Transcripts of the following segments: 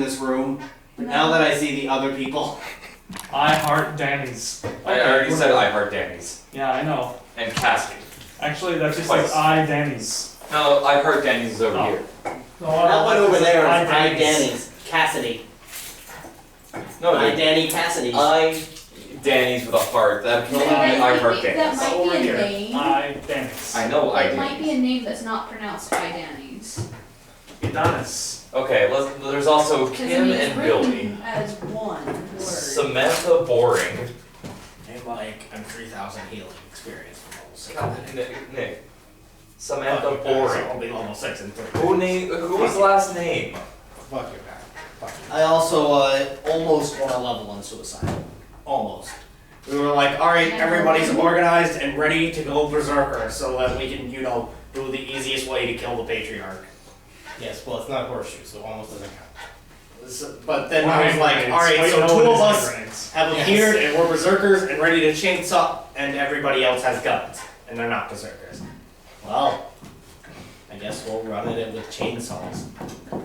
this room, but now that I see the other people... I heart Danny's. I already said I heart Danny's. Yeah, I know. And Cassidy. Actually, that just Twice. says I Danny's. No, I heart Danny's is over Oh. here. No, That one over there is I Danny's. Danny's. Cassidy. No, I dude. Danny Cassidy. I Danny's with a heart. That can only be I heart That Danny's. might Over be a here. name. I Danny's. I know I It might be Danny's. a name that's not pronounced I Danny's. Adonis. Okay, there's also Because Kim it's and Billy. written as one word. Samantha Boring. And I'm 3,000 healing experience from level 6. God, Nick. Samantha I'll Boring. be level 6 in 3. Who was the last name? Fuck you, man. Fuck you. I also almost won a level on suicide. Almost. We were like, alright, everybody's organized and ready to go berserker so that we can, do the easiest way to kill the patriarch. Yes, well, it's not horseshoe, so it almost doesn't count. But then I was like, alright, so two of us have appeared and we're berserkers and ready to chainsaw, and everybody else has guns, and they're not berserkers. Well, I guess we'll run it with chainsaws.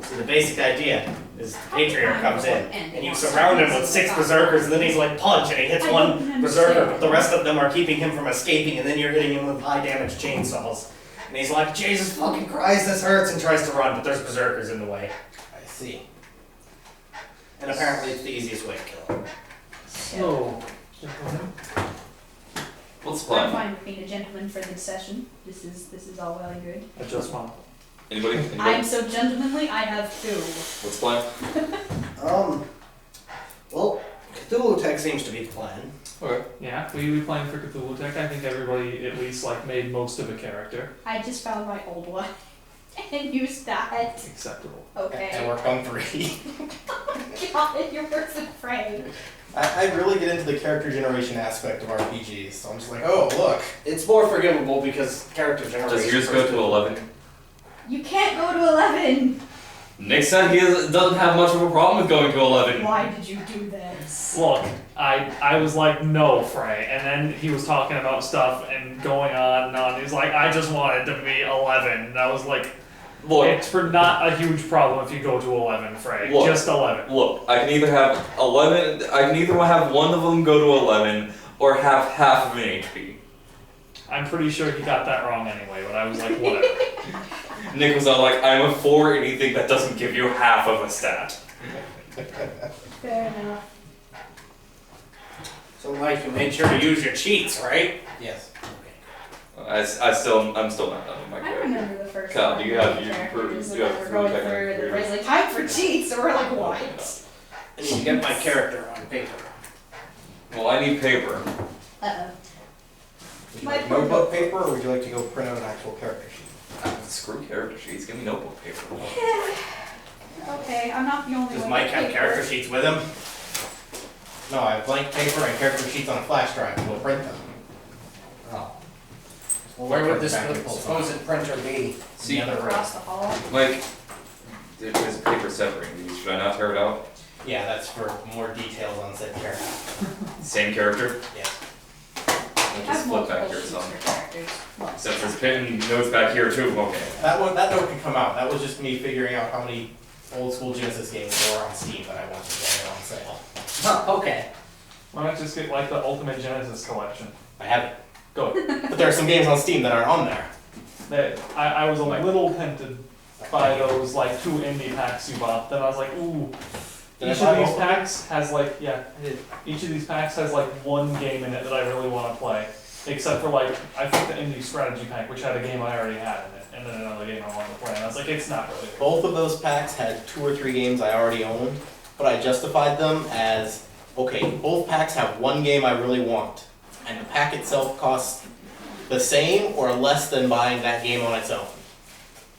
So the basic idea is the patriarch comes in, and you surround him with 6 berserkers, and then he's like punch, and he hits one berserker, but the rest of them are keeping him from escaping, and then you're hitting him with high damage chainsaws. And he's like, Jesus fucking Christ, this hurts, and tries to run, but there's berserkers in the way. I see. And apparently it's the easiest way to kill him. So, What's the I'm plan? fine with being a gentleman for this session. This is all well and good. adjustment. Anybody? I'm so gentlemanly, I have 2. What's the plan? Well, Cthulhu Tech seems to be the plan. Okay. Yeah, we playing for Cthulhu Tech. I think everybody at least made most of a character. I just found my old one and used that. Acceptable. And Okay. worked on 3. God, you're worse than Frank. I really get into the character generation aspect of RPGs, so I'm just like, oh, look. It's more forgivable because character generation. Does yours go to 11? You can't go to 11. Nick said he doesn't have much of a problem with going to 11. Why did you do this? Look, I was like, no, Frey, and then he was talking about stuff and going on and on. He's like, I just wanted to be 11, and I was like, Look, it's for not a huge problem if you go to 11, Frey. Look. Just 11. look, I can either have 11, I can either have one of them go to 11, or have half of an HP. I'm pretty sure he got that wrong anyway, but I was like, whatever. Nick was all like, I'm a 4 anything that doesn't give you half of a stat. Fair enough. So, Mike, you made sure to use your cheats, right? Yes. I'm still not done with my I character. remember the first Kyle, time do you have we your played characters do and you we have were food going tech through and experience? everybody's like, time for cheats, and we're like, what? I need to get my character on paper. Well, I need paper. Uh-oh. Would you My like poor notebook paper, or would you like to go print out an actual character sheet? Screw character sheets, give me notebook paper. Okay, I'm not the only Does one. Mike with have paper. character sheets with him? No, I have blank paper and character sheets on a flash drive, and we'll print them. Oh. Well, where would this supposed printer be? See, the other room. Across the hall. Mike, there's paper separating these. Should I not tear it out? Yeah, that's for more details on said character. Same character? Yes. I'll I just have flip back multiple here or sheets something. for characters. Well, Except there's pin notes back here too. Okay. That note could come out. That was just me figuring out how many old school Genesis games there were on Steam that I wanted to get on sale. Huh, okay. Why not just get the Ultimate Genesis collection? I have it. Go. But there are some games on Steam that aren't on there. I was a little tempted by those 2 indie packs you bought. Then I was like, ooh. Did I Each buy of these both of them? packs has yeah, I did. Each of these packs has one game in it that I really want to play. Except for I think the indie strategy pack, which had a game I already had in it, and then another game I wanted to play. And I was like, it's not really. Both of those packs had 2 or 3 games I already owned, but I justified them as, okay, both packs have 1 game I really want, and the pack itself costs the same or less than buying that game on its own.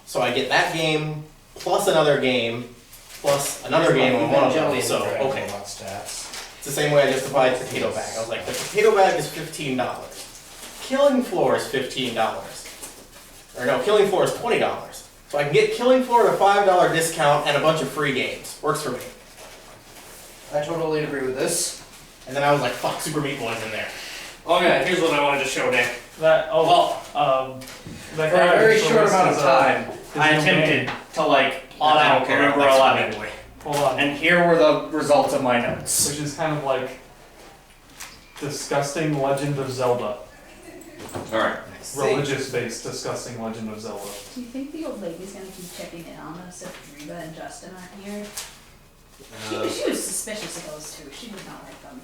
So I get that game, plus another game, plus another game on one of them, so, okay. It's the same way I justified Potato Bag. I was like, the Potato Bag is $15. Killing Floor is $15. Or no, Killing Floor is $20. So I can get Killing Floor at a $5 discount and a bunch of free games. Works for me. I totally agree with this. And then I was like, fuck, Super Meat Boy's in there. Okay, here's what I wanted to show Nick. That For a very short amount of time, I attempted to plot out Okay, number that's 11. fine. Hold on. And here were the results of my notes. Which is kind of like disgusting Legend of Zelda. Alright. Religious-based disgusting Legend of Zelda. Do you think the old lady's gonna keep checking in on us if Reba and Justin aren't here? She was suspicious of those two. She did not like them.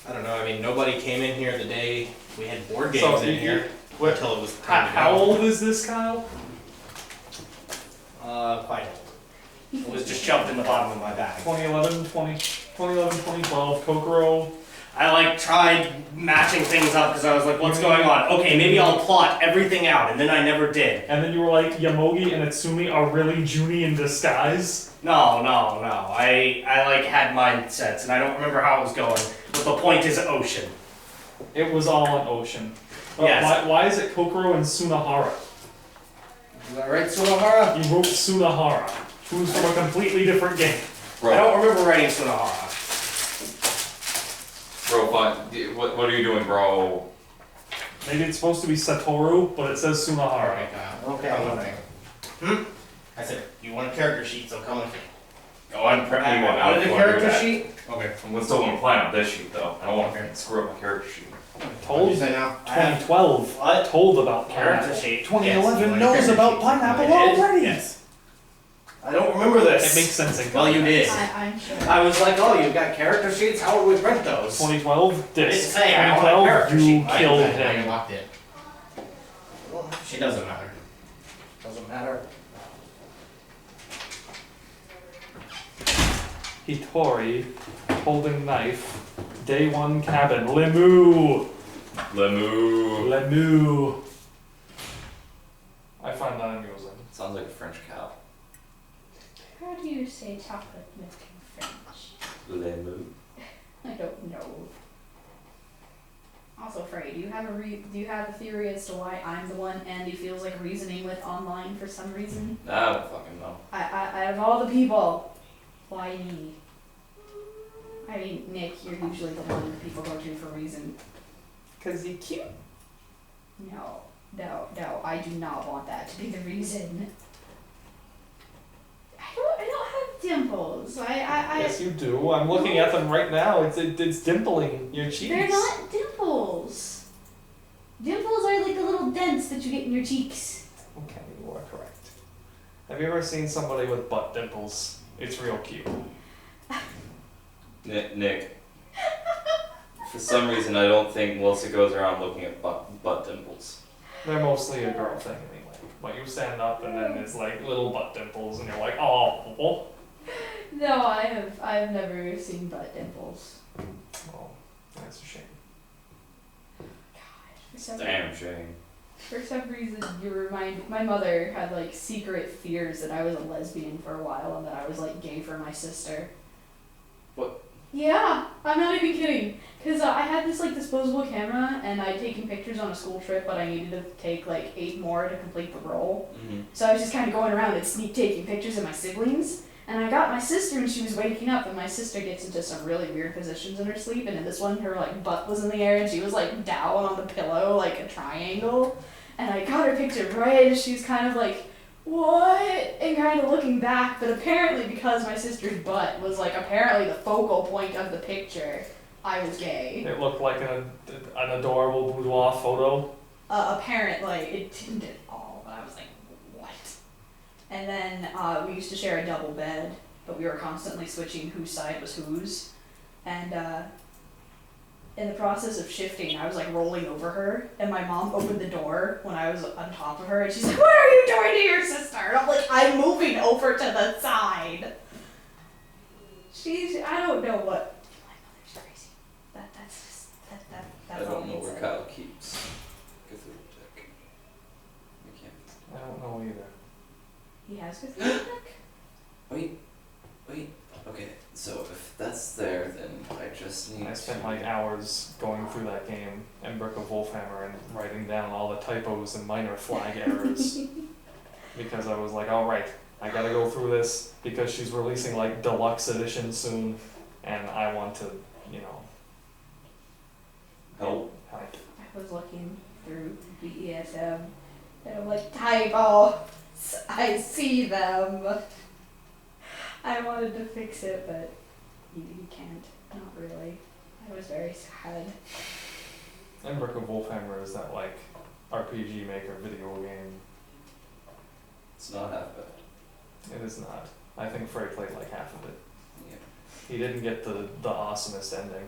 I don't know. I mean, nobody came in here the day we had board So, games in here what- until it was time to go. How old is this, Kyle? Quite old. It was just shoved in the bottom of my bag. 2011, 2012, Kokoro. I tried matching things up because I was like, what's going on? Okay, maybe I'll plot everything out, and then I never did. And then you were like, Yamogi and Itsumi are really Junie in disguise? No. I had mindsets, and I don't remember how it was going. But the point is ocean. It was all an ocean. Yes. Why is it Kokoro and Sunahara? Is that right, Sunahara? You wrote Sunahara, who's from a completely different game. Bro, I don't remember writing Sunahara. bro, fine. What are you doing, bro? Maybe it's supposed to be Satoru, but it says Sunahara. Alright, Kyle. Okay, Come I'm with with me. I said, you want a character sheet, so come with me. Oh, I'm prepping one. Out of the character sheet? Okay. I'm still gonna plan on this sheet though. I don't want to screw up my character sheet. What did you say now? 2012. What? Told about Character pineapple. sheet. 2011 Yes, knows character about sheet. pineapple I did? already. Yes. I don't remember this. It makes sense in Well, you did. I'm sure. I was like, oh, you've got character sheets? How would we print those? 2012. I didn't This. say I want a 2012. character You sheet. killed I him. locked it. She doesn't matter. Doesn't matter. Hitori, holding knife. Day one cabin. Lemu. Lemu. I find that amusing. Sounds like a French cow. How do you say chocolate milk in French? Lemu. I don't know. Also, Frey, do you have a theory as to why I'm the one Andy feels like reasoning with online for some reason? I don't fucking know. I of all the people, why me? I mean, Nick, you're usually the one people go to for a reason. 'Cause he cute. No, I do not want that to be the reason. I don't have dimples. Yes, you do. I'm looking at them right now. It's dimpling your cheeks. They're not dimples. Dimples are like the little dents that you get in your cheeks. Okay, you are correct. Have you ever seen somebody with butt dimples? It's real cute. Nick. For some reason, I don't think Melissa goes around looking at butt dimples. They're mostly a girl thing anyway. But you stand up and then there's like little butt dimples and you're like, oh. No, I've never seen butt dimples. Oh, that's a shame. Damn shame. For some reason, you remind my mother had like secret fears that I was a lesbian for a while and that I was like gay for my sister. What? Yeah, I'm not even kidding. Cause I had this like disposable camera and I'd taken pictures on a school trip, but I needed to take like 8 more to complete the roll. Mm-hmm. So I was just kind of going around and sneak taking pictures of my siblings. And I got my sister and she was waking up and my sister gets into some really weird positions in her sleep. And in this one, her like butt was in the air and she was like down on the pillow like a triangle. And I got her picture right as she was kind of like, what? And kind of looking back. But apparently because my sister's butt was like apparently the focal point of the picture, I was gay. It looked like an adorable boudoir photo. Apparently, it didn't at all, but I was like, what? And then we used to share a double bed, but we were constantly switching whose side was whose. And in the process of shifting, I was like rolling over her, and my mom opened the door when I was on top of her, and she's like, what are you doing to your sister? And I'm like, I'm moving over to the side. I don't know what. My mother's crazy. I don't know where Kyle keeps Cthulhu Deck. I can't. I don't know either. He has Cthulhu Deck? Wait. Okay, so if that's there, then I just need I spent to... like hours going through that game and Brick of Wolfhammer and writing down all the typos and minor flag errors. Because I was like, alright, I gotta go through this because she's releasing like deluxe edition soon and I want to, Help. I was looking through BESM and I'm like, typo, I see them. I wanted to fix it, but you can't. Not really. I was very sad. And Brick of Wolfhammer is that like RPG maker video game. It's not half bad. It is not. I think Frey played like half of it. Yeah. He didn't get the awesomest ending.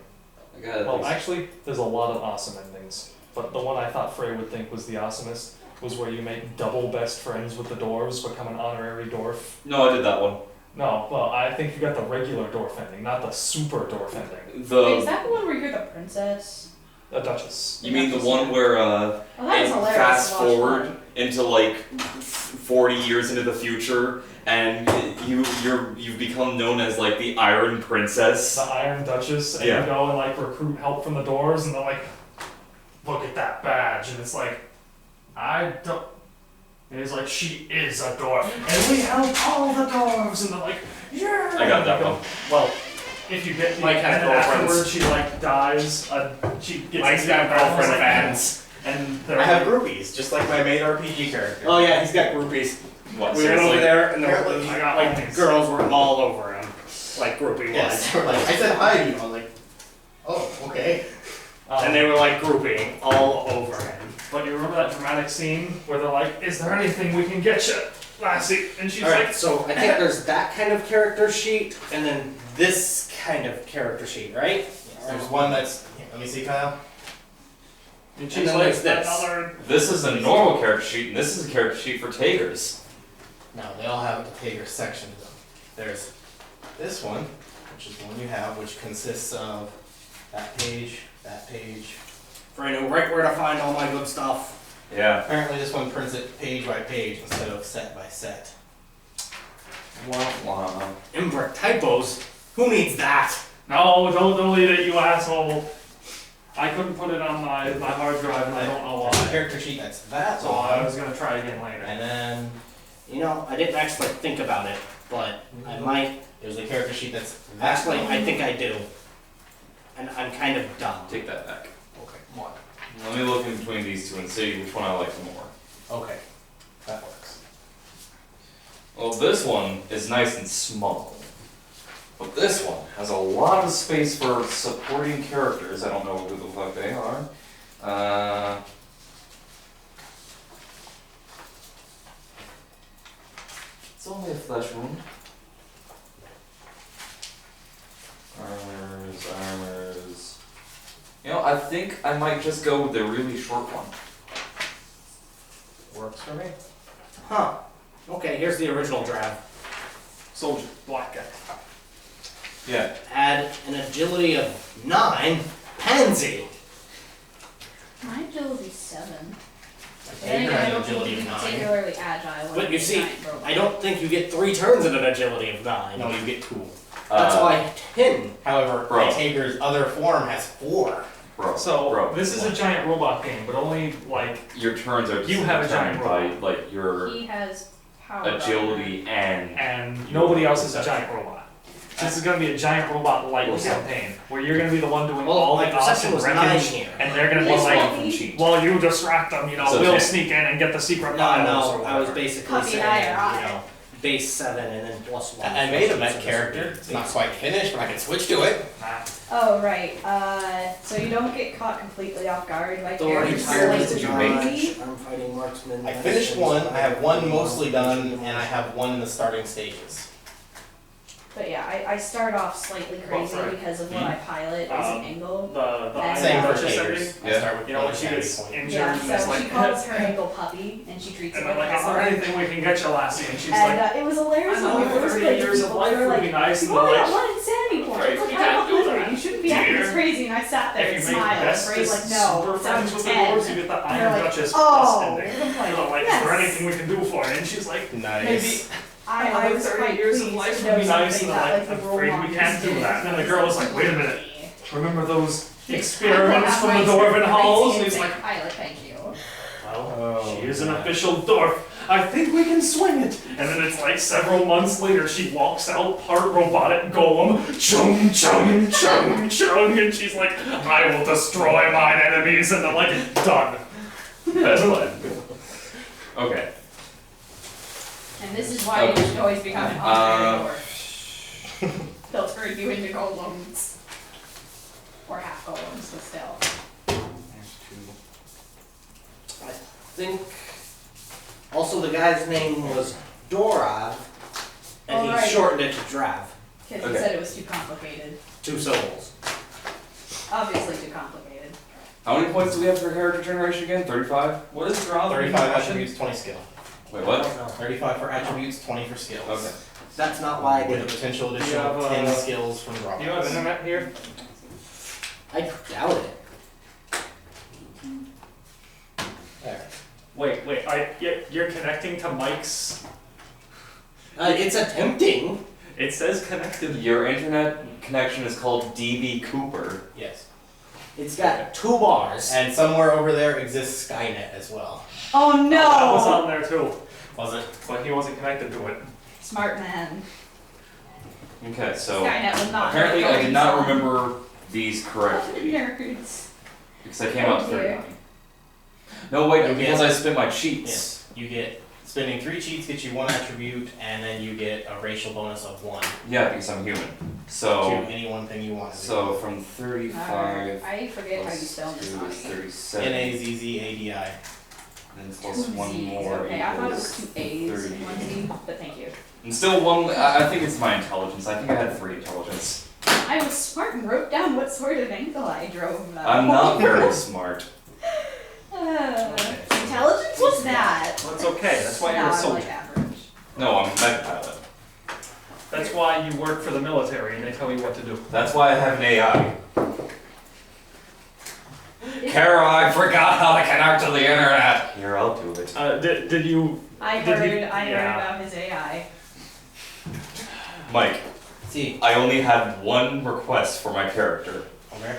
I got Well, actually, there's a lot of awesome endings, but the one I thought Frey would think was the awesomest was where you make double best friends with the dwarves, become an honorary dwarf. No, I did that one. No, well, I think you got the regular dwarf ending, not the super dwarf ending. Wait, is The that the one where you're the princess? A duchess. you mean the one where Oh, that was it hilarious. fast to watch forward that. into like 40 years into the future, and you've become known as like the Iron Princess. The Iron Duchess, and Yeah. you go and like recruit help from the dwarves, and they're like, look at that badge, and it's like, I don't. And it's like, she is a dwarf, and we help all the dwarves, and they're like, yeah. I got that one. Well, if you get Mike has and then girlfriends. afterwards she like dies, she gets Mike's into got the battles, girlfriend like, fans. and they're I have groupies, just like my main RPG character. Oh yeah, he's got groupies. What? We went over there and there Apparently, were I got like homies. girls were all over him, like grouping Yes. wise. Like, I said hi to you. I was like, oh, okay. And they were like grouping all over him. But you remember that dramatic scene where they're like, is there anything we can get you, lassie? And she's Alright, like, so I think there's that kind of character sheet, and then this kind of character sheet, right? There's one that's. Here, let me see, Kyle. and And she's then like, there's this. another. This is a normal character sheet, and this is a character sheet for takers. No, they all have a Tager section to them. There's this one, which is the one you have, which consists of that page. For I know right where to find all my good stuff. Yeah. Apparently, this one prints it page by page instead of set by set. Wah, wah. Imbrick typos? Who needs that? No, don't delete it, you asshole. I couldn't put it on my hard drive, and I don't know There's a why. character sheet that's that So I long, was gonna try again later. and then You know, I didn't actually think about it, but I might. there's a character sheet that's that Actually, long. I think I do. And I'm kind of dumb. Take that back. Okay, one. Let me look in between these two and see which one I like the more. Okay, that works. Well, this one is nice and small. But this one has a lot of space for supporting characters. I don't know who the fuck they are. It's only a flesh wound. Armors. You know, I think I might just go with the really short one. Works for me. Huh. Okay, here's the original draft. Soldier, black guy. Yeah. Add an agility of 9, Pansy. My agility's 7. A Then Tager again, I has an don't think agility you of can 9. particularly agile. when But you you're a see, giant robot. I don't think you get 3 turns at an agility of 9. No, you get 2. That's why 10. However, Bro. my Tager's other form has 4. Bro. So, bro, this is a giant robot game, but only, like, your turns are You have a giant determined by like your He has power. agility and and nobody else is a giant robot. This is gonna be a giant robot light Well, so- campaign, where you're gonna be the one doing Well, all my the perception awesome was 9 wreckage, here. and they're gonna be Plus like, one from cheat. while you distract them, you know, So we'll ten. sneak in and get the secret No, files or no, I was whatever. basically Puppy saying, and I are you know, base 7 and then plus 1. I made a mech character. It's not quite finished, but I can switch to it. Nah. Oh, right. So you don't get caught completely off guard by Authority characters tyrants slightly did you make? crazy. I'm fighting marksman. I finished one, I have one mostly done, and I have one in the starting stages. But yeah, I start off slightly crazy right. because of what I pilot as an angle. The Same Same Iron for Duchess ending, Tagers. I Yeah. start with you know, when one she at every gets point. injured Yeah, and it's so like, she calls her ankle puppy, and she treats and it they're like like, a is there dog. anything we can get you, lassie? And she's And like, it was hilarious I when know, we first 30 played years of people, life they were would like, be nice, and oh they're yeah, like, one insanity point. right, It's like, you I'm can't not do with that. it. You shouldn't be acting this Dear. crazy. And I sat there if and you make smiled, best afraid, like, super no, friends down with to the 10. dwarves, you get the And Iron they're like, Duchess plus oh, ending. you're complaining. You're like, Yes. is there anything we can do for you? And she's like, Nice. maybe I another was 30 quite years of pleased life to would know be nice, something and that, they're like, like, the I'm afraid we robots can't do did. that. And then the girl was like, wait a minute, remember those I experiments from the have Dwarven my halls? And fancy he's like, pilot, thank you. well, Oh, she is an God. official dwarf. I think we can swing it. And then it's like several months later, she walks out, part robotic golem, chung, chung, chung, chung, and she's like, I will destroy mine enemies, and I'm like, done. That's fine. Okay. And this is why you should always become an honorary dwarf. convert you into golems. Or half golems, but still. I think also the guy's name was Dorav, and he Alright. shortened it to Drav. Because he Okay. said it was too complicated. 2 syllables. Obviously too complicated. How many points do we have for character generation again? 35? What is draw? 35 attributes, 20 skill. Wait, what? 35 for attributes, 20 for skills. Okay. That's not why I With did a it. potential You additional have, 10 skills from Do drawbacks. you have internet here? I doubt it. There. Wait, you're connecting to Mike's. It's attempting. It says connected. Your internet connection is called DB Cooper. Yes. It's got 2 bars. And somewhere over there exists Skynet as well. Oh Oh, that was no! on there too, Was it? but he wasn't connected to it. Smart man. Okay, so Skynet was not. apparently I did not going strong. remember these correctly Nerds. because I came out Oh, dear. 39. No, wait, You because get- I spent my cheats. Yes. You get spending 3 cheats gets you 1 attribute, and then you get a racial bonus of 1 Yeah, because I'm human. to So, any one thing you want. so from 35 I forget how you plus spell 2 this is one. 37. Nazzadi. And plus Two 1 Z's, more okay, I thought it was equals 2 A's and 30. 1 Z, but thank you. And still 1, I think it's my intelligence. I think I had 3 intelligence. I was smart and wrote down what sort of angle I drove though. I'm not very smart. Intelligence was that. That's okay, that's why No, you're a I'm soldier. like average. No, I'm a mech pilot. That's why you work for the military and they tell you what to do. That's why I have an AI. Carol, I forgot how to connect to the internet. Here, I'll do it. Did you? I Did he- heard yeah. about his AI. Mike, See. I only had 1 request for my character. Okay.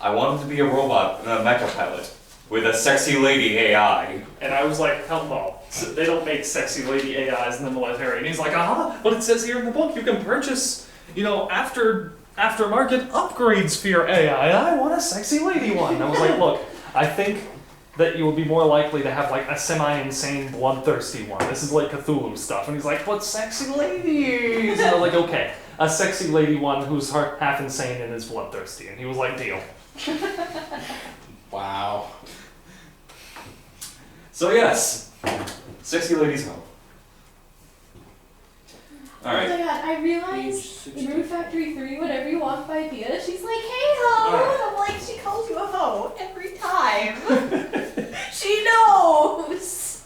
I wanted to be a robot and a mecha pilot with a sexy lady AI. And I was like, hell no. They don't make sexy lady AIs in the military. And he's like, but it says here in the book you can purchase, aftermarket upgrades for your AI. I want a sexy lady one. And I was like, look, I think that you would be more likely to have like a semi-insane, bloodthirsty one. This is like Cthulhu stuff. And he's like, but sexy ladies. And I was like, okay, a sexy lady one who's half insane and is bloodthirsty. And he was like, deal. Wow. So yes, sexy ladies home. Oh Alright. my god, I realized in Room Factory 3, whenever you walk by Thea, she's like, hey ho! And I'm like, she calls you a hoe every time. She knows!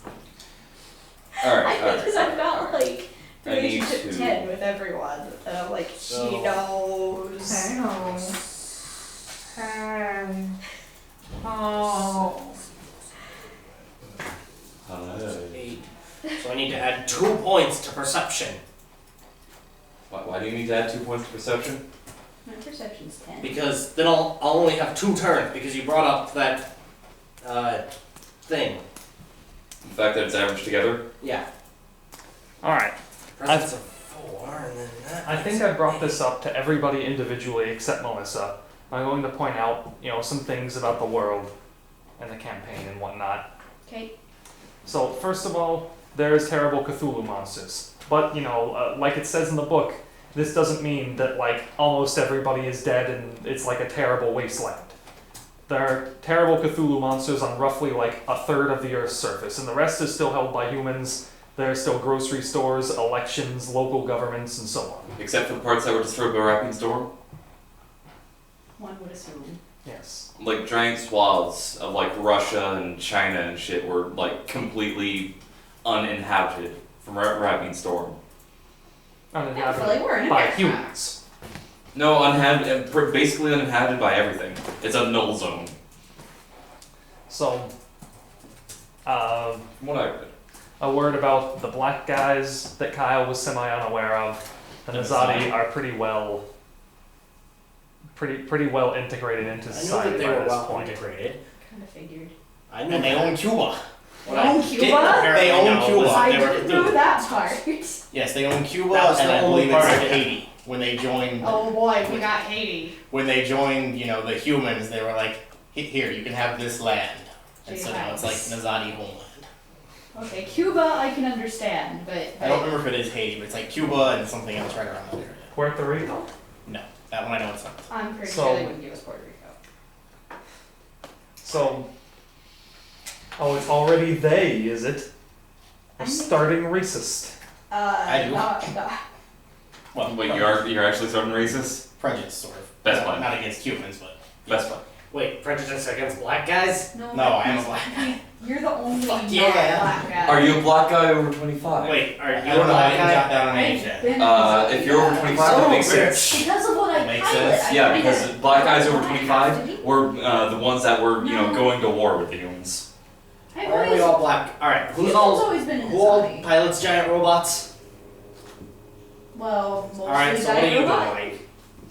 Alright, I think because I've got like I need relationship to- 10 with everyone. And I'm like, So- she knows. Oh. 8. So I need to add 2 points to perception. Why do you need to add 2 points to perception? My perception's 10. Because then I'll only have 2 turns because you brought up that thing. The fact that it's averaged together? Yeah. Alright. Presence of 4 and then that. I think I brought this up to everybody individually except Melissa. I'm going to point out, some things about the world and the campaign and whatnot. Okay. So, first of all, there's terrible Cthulhu monsters. But, like it says in the book, this doesn't mean that, almost everybody is dead and it's like a terrible wasteland. There are terrible Cthulhu monsters on roughly, a third of the Earth's surface, and the rest is still held by humans. There are still grocery stores, elections, local governments, and so on. Except for the parts that were destroyed by Rapping Storm? One would assume. Yes. Like giant swaths of Russia and China and shit were completely uninhabited from Rapping Storm. Uninhabited we're in by America. humans. No, basically uninhabited by everything. It's a null zone, So, from what I read. a word about the black guys that Kyle was semi-unaware of. The Nazadi are pretty well integrated into I know society that they by were this well point. integrated. Kind of figured. I knew And they that. own Cuba. What They I own didn't Cuba? apparently They own know was Cuba. that I they were didn't know Cthulhu. that part. Yes, they own Cuba, That was and the I only believe it's part I did. Haiti. When they joined, Oh boy, we got Haiti. when they joined, the humans, they were like, here, you can have this land. And so now it's like Jeez. Nazadi homeland. Okay, Cuba I can understand, but I don't remember if it is Haiti, but it's like Cuba and something else right around that area. Puerto Rico? No, that one I know it's not. I'm pretty So- sure they wouldn't give us Puerto Rico. So, oh, it's already they, is it? I A think- starting racist. I do. No. Well, Wait, you're actually starting racist? prejudice, sort of. Best not, one. not against Cubans, but Best one. Wait, prejudice against black guys? No, No, I am a black guy. You're the only Fuck not yeah. black guy. Are you a black guy over 25? Wait, are you I a don't know. I black didn't jot guy? down an age I've yet. been a If you're over 25, that Oh, makes bitch. sense. Because of what I Makes pilot, sense. I Yeah, think because that- black guys over I have to 25 be. were the ones that were, No. going to war with the humans. I've Why are we always, all black? Alright, who's Cubans all always been in who all society. pilots giant robots? Well, mostly Alright, so what are giant you doing, robot. Mike?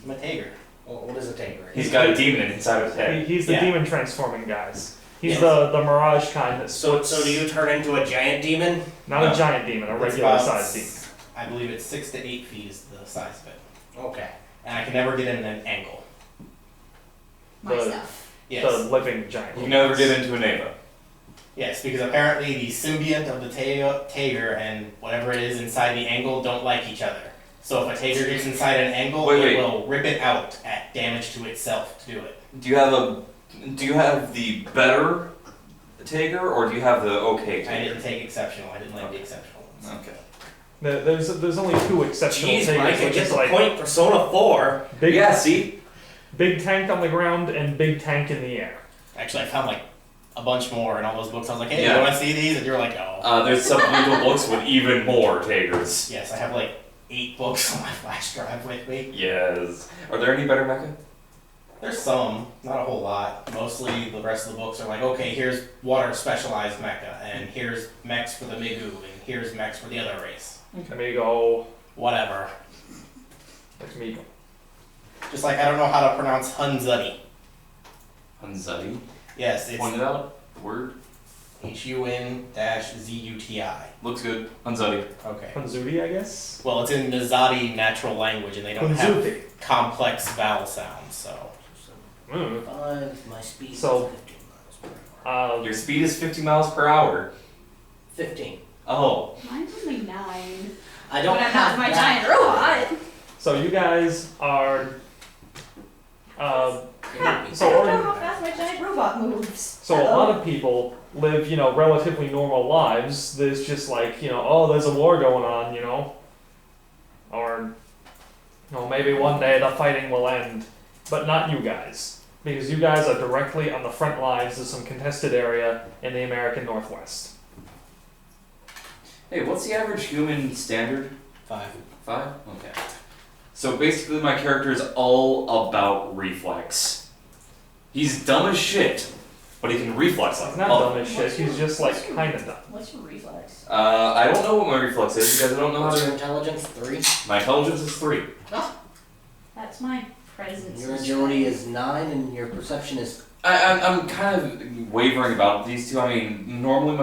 I'm a Tager. Well, what is a tank? He's got a demon inside his head. He's the Yeah. demon transforming guys. He's Yes. the Mirage kind that So splits. do you turn into a giant demon? Not No. a giant demon, a It's regular about sized demon. I believe it's 6 to 8 feet is the size of it. Okay. And I can never get in an angle. My The- stuff. Yes. The living giant. You can never robots. get into a Neva. Yes, because apparently the symbiont of the Tager and whatever it is inside the angle don't like each other. So if a Tager gets inside an angle, Wait. it will rip it out at damage to itself to do it. Do you have the better Tager or do you have the okay I didn't Tager? take exceptional. I didn't like the exceptional ones. Okay. There's only two exceptional Jeez, Tigers, Mike, I which get is the like point. Persona 4. big, Yeah, see? big tank on the ground and big tank in the air. Actually, I found like a bunch more in all those books. I was like, hey, Yeah. you want to see these? And you were like, no. There's supplemental books with even more Tagers. Yes, I have like 8 books on my flash drive with me. Yes. Are there any better mecha? There's some, not a whole lot. Mostly the rest of the books are like, okay, here's water specialized mecha, and here's mechs for the Migu, and here's mechs for the other race. Amigo, Whatever. like Amigo. Just like I don't know how to pronounce Hunzuddy. Hunzuddy. Yes, it's Point it out. The word. HUN-ZUTI. Looks good. Hunzuddy. Okay. Hunzuti, I guess? Well, it's in Nizadi natural language, and they don't have Hunzuti. complex vowel sounds, so. Mm. 5, my speed So- is 15 miles per hour. Your speed is 50 miles per hour. 15. Oh. Mine's only 9. I don't But I'm have not my that. giant robot. So you guys are. Crap, So I don't are- know how fast my giant robot moves. So a lot of people live, relatively normal lives. There's just like, oh, there's a war going on, or, maybe one day the fighting will end, but not you guys, because you guys are directly on the front lines of some contested area in the American Northwest. Hey, what's the average human standard? 5. 5? Okay. So basically my character is all about reflex. He's dumb as shit, but he can reflex like He's not dumb as shit, he's just like kinda dumb. What's your reflex? I don't know what my reflex is because I don't know how What's your to. intelligence? 3. My intelligence is 3. That's my presence. Your agility is 9, and your perception is. I'm kind of wavering about these two. I mean, normally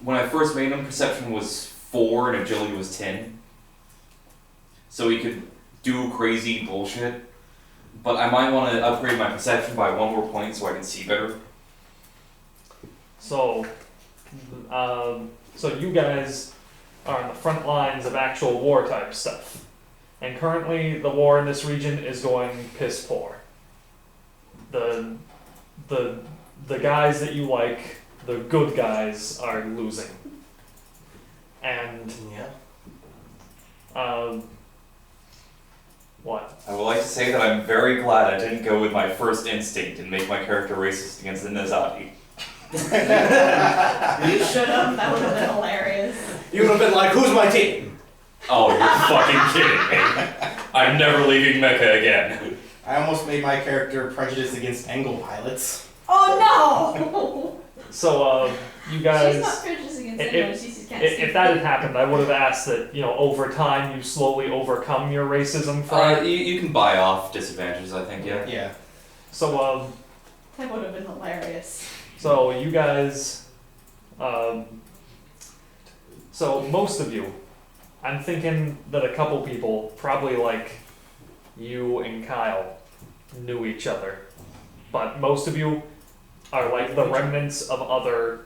when I first made him, perception was 4 and agility was 10. So he could do crazy bullshit. But I might want to upgrade my perception by 1 more point so I can see better. So, so you guys are on the front lines of actual war type stuff. And currently the war in this region is going piss poor. The guys that you like, the good guys, are losing. And, Yeah. what? I would like to say that I'm very glad I didn't go with my first instinct and make my character racist against the Nizati. You should have. That would have been hilarious. You would have been like, who's my team? Oh, you're fucking kidding me. I'm never leaving Mecca again. I almost made my character prejudiced against angle pilots. Oh So, you no! guys... She's not prejudiced against If- anyone. She just can't see. If that had happened, I would have asked that, over time you slowly overcome your racism from You can buy off disadvantages, I think, yeah. Yeah. So, That would have been hilarious. so you guys, so most of you, I'm thinking that a couple people, probably like you and Kyle, knew each other. But most of you are like the remnants of other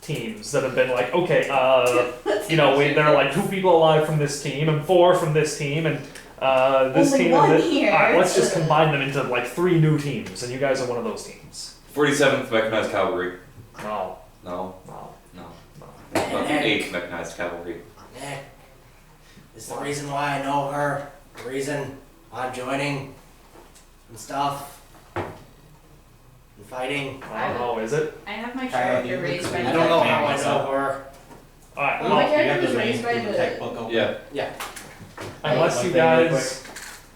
teams that have been like, okay, there are like 2 people alive from this team and 4 from this team, and This Only team one is here. Alright, let's just combine them into like 3 new teams, and you guys are one of those teams. 47th Mechanized Cavalry. No, No, no, no. no. About the 8th Mechanized Cavalry. Nick, this is the reason why I know her, the reason I'm joining and stuff. And fighting. I don't know, is it? I have my character raised by I the don't know how I Yeah. know her. Alright, Well, well, my You have character was the main raised by the. tech book open. Yeah. Yeah. unless One you thing real guys,